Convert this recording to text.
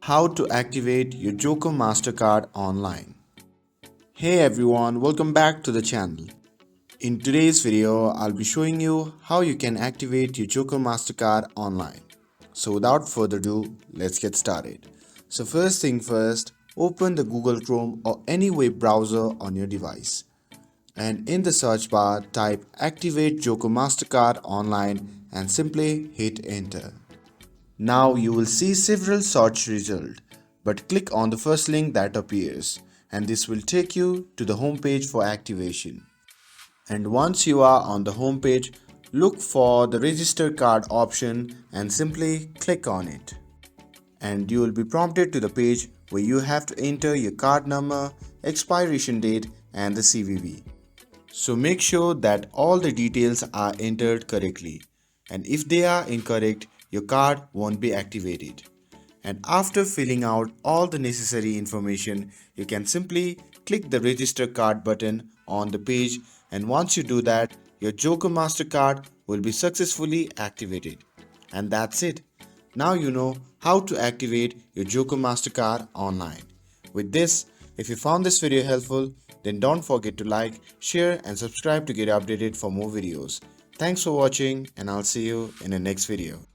How to activate your Joker MasterCard online. Hey everyone, welcome back to the channel. In today's video, I'll be showing you how you can activate your Joker MasterCard online. So without further ado, let's get started. So first thing first, open the Google Chrome or any web browser on your device. And in the search bar, type Activate Joker MasterCard online and simply hit enter. Now you will see several search results, but click on the first link that appears and this will take you to the home page for activation. And once you are on the home page, look for the register card option and simply click on it. And you will be prompted to the page where you have to enter your card number, expiration date and the CVV. So make sure that all the details are entered correctly, and if they are incorrect, your card won't be activated. And after filling out all the necessary information, you can simply click the register card button on the page, and once you do that, your Joker MasterCard will be successfully activated. And that's it. Now you know how to activate your Joker MasterCard online. With this, if you found this video helpful, then don't forget to like, share and subscribe to get updated for more videos. Thanks for watching and I'll see you in the next video.